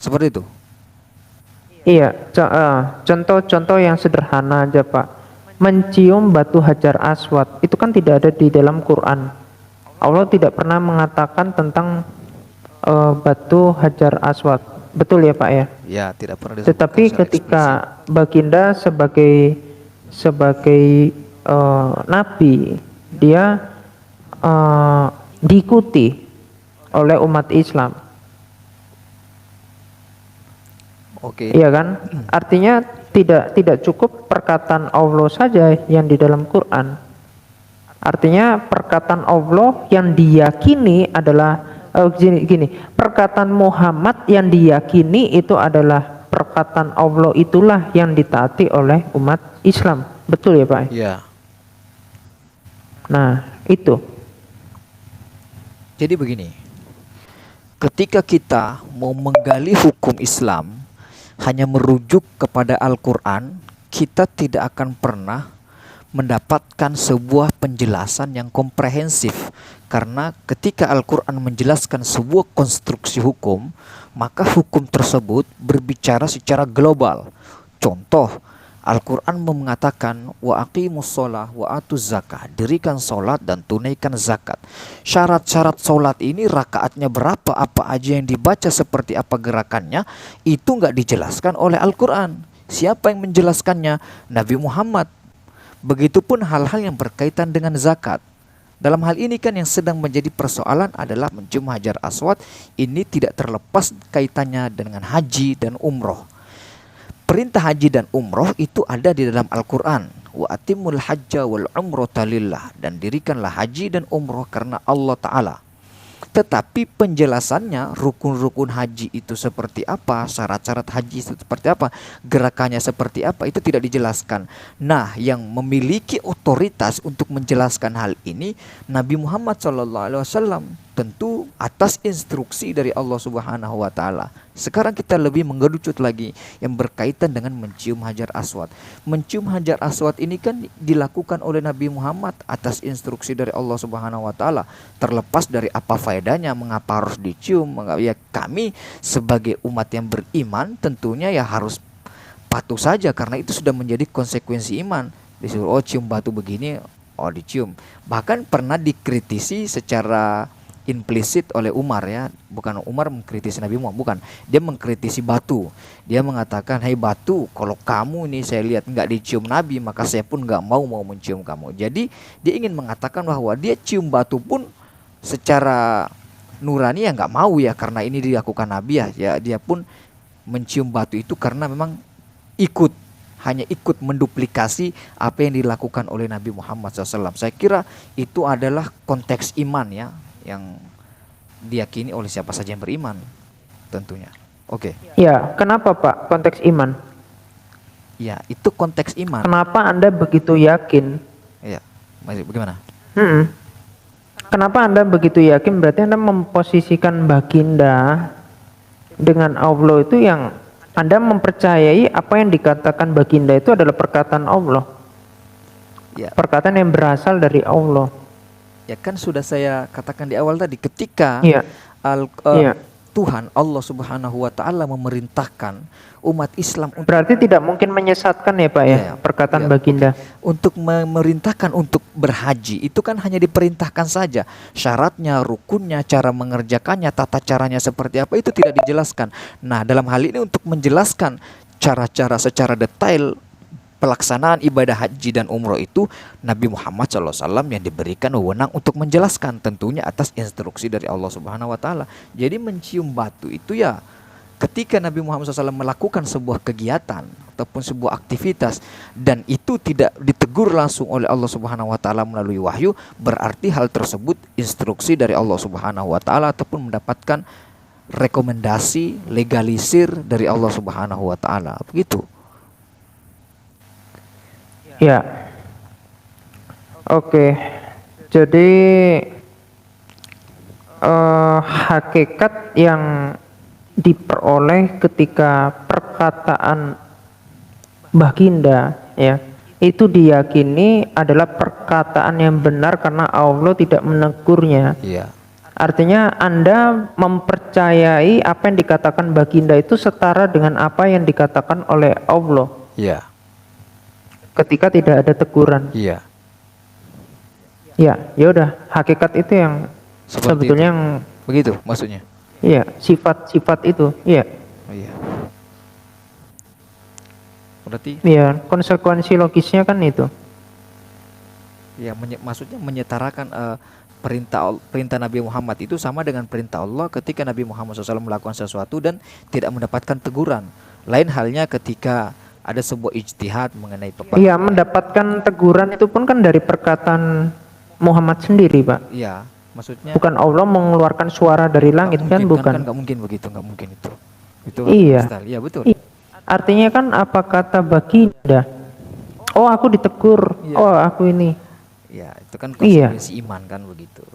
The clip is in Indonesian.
Seperti itu. Iya, contoh-contoh yang sederhana aja Pak. Mencium batu hajar aswad itu kan tidak ada di dalam Quran. Allah tidak pernah mengatakan tentang batu hajar aswad. Betul ya Pak ya? Ya, tidak pernah disebutkan Tetapi secara ketika eksplisit. Baginda sebagai nabi, dia diikuti oleh umat Islam. Oke. Iya kan? Artinya tidak cukup perkataan Allah saja yang di dalam Quran. Artinya perkataan Allah yang diyakini adalah gini, perkataan Muhammad yang diyakini itu adalah perkataan Allah, itulah yang ditaati oleh umat Islam. Betul ya Pak? Ya. Nah, itu. Jadi begini. Ketika kita mau menggali hukum Islam hanya merujuk kepada Al-Quran, kita tidak akan pernah mendapatkan sebuah penjelasan yang komprehensif. Karena ketika Al-Quran menjelaskan sebuah konstruksi hukum, maka hukum tersebut berbicara secara global. Contoh, Al-Quran mengatakan wa aqimus sholah wa atuz zakah, dirikan sholat dan tunaikan zakat. Syarat-syarat sholat ini rakaatnya berapa, apa aja yang dibaca, seperti apa gerakannya, itu nggak dijelaskan oleh Al-Quran. Siapa yang menjelaskannya? Nabi Muhammad. Begitupun hal-hal yang berkaitan dengan zakat. Dalam hal ini kan yang sedang menjadi persoalan adalah mencium hajar aswad. Ini tidak terlepas kaitannya dengan haji dan umroh. Perintah haji dan umroh itu ada di dalam Al-Quran. Wa atimul hajja wal umrata lillah, dan dirikanlah haji dan umroh karena Allah Ta'ala. Tetapi penjelasannya, rukun-rukun haji itu seperti apa, syarat-syarat haji itu seperti apa, gerakannya seperti apa, itu tidak dijelaskan. Nah, yang memiliki otoritas untuk menjelaskan hal ini Nabi Muhammad SAW, tentu atas instruksi dari Allah Subhanahu wa Ta'ala. Sekarang kita lebih mengerucut lagi yang berkaitan dengan mencium hajar aswad. Mencium hajar aswad ini kan dilakukan oleh Nabi Muhammad atas instruksi dari Allah Subhanahu wa Ta'ala. Terlepas dari apa faedahnya, mengapa harus dicium, ya kami sebagai umat yang beriman tentunya ya harus patuh saja, karena itu sudah menjadi konsekuensi iman. Disuruh cium batu begini, dicium. Bahkan pernah dikritisi secara implisit oleh Umar, ya, bukan Umar mengkritisi Nabi Muhammad, bukan, dia mengkritisi batu. Dia mengatakan, hai batu, kalau kamu nih saya lihat nggak dicium Nabi, maka saya pun nggak mau mencium kamu. Jadi dia ingin mengatakan bahwa dia cium batu pun secara nurani ya nggak mau, ya, karena ini dilakukan Nabi, ya dia pun mencium batu itu karena memang hanya ikut menduplikasi apa yang dilakukan oleh Nabi Muhammad SAW. Saya kira itu adalah konteks iman, ya, yang diyakini oleh siapa saja yang beriman tentunya. Oke. Ya, kenapa Pak konteks iman? Ya, itu konteks iman. Kenapa Anda begitu yakin? Ya, bagaimana? Kenapa Anda begitu yakin? Berarti Anda memposisikan Baginda dengan Allah itu, yang Anda mempercayai apa yang dikatakan Baginda itu adalah perkataan Allah. Ya. Perkataan yang berasal dari Allah. Ya kan sudah saya katakan di awal tadi, ketika Tuhan Allah Subhanahu wa Ta'ala memerintahkan umat Islam untuk, berarti tidak mungkin menyesatkan ya Pak, ya, perkataan Baginda. Untuk memerintahkan untuk berhaji itu kan hanya diperintahkan saja. Syaratnya, rukunnya, cara mengerjakannya, tata caranya seperti apa itu tidak dijelaskan. Nah, dalam hal ini untuk menjelaskan cara-cara secara detail pelaksanaan ibadah haji dan umroh itu, Nabi Muhammad SAW yang diberikan wewenang untuk menjelaskan, tentunya atas instruksi dari Allah Subhanahu wa Ta'ala. Jadi mencium batu itu ya ketika Nabi Muhammad SAW melakukan sebuah kegiatan ataupun sebuah aktivitas dan itu tidak ditegur langsung oleh Allah Subhanahu wa Ta'ala melalui wahyu, berarti hal tersebut instruksi dari Allah Subhanahu wa Ta'ala ataupun mendapatkan rekomendasi legalisir dari Allah Subhanahu wa Ta'ala. Begitu. Ya, oke. Jadi hakikat yang diperoleh ketika perkataan Baginda, ya, itu diyakini adalah perkataan yang benar karena Allah tidak menegurnya. Iya. Artinya Anda mempercayai apa yang dikatakan baginda itu setara dengan apa yang dikatakan oleh Allah Iya. ketika tidak ada teguran. Iya. Ya, ya udah, hakikat itu yang Seperti sebetulnya itu. yang Begitu maksudnya. iya, sifat-sifat itu. Iya. Oh, iya. Berarti Iya, konsekuensi logisnya kan itu. ya maksudnya menyetarakan perintah Nabi Muhammad itu sama dengan perintah Allah ketika Nabi Muhammad SAW melakukan sesuatu dan tidak mendapatkan teguran. Lain halnya ketika ada sebuah ijtihad mengenai Iya, mendapatkan teguran itu pun kan dari perkataan Muhammad sendiri, Pak. Iya, maksudnya Bukan Allah mengeluarkan suara dari langit kan, bukan. nggak mungkin begitu, nggak mungkin itu. Itu Iya. style. Iya betul. Iya. Artinya kan apa kata baginda? Oh, aku ditegur. Iya. Oh, aku ini. Ya, itu kan Iya. konsekuensi iman kan begitu.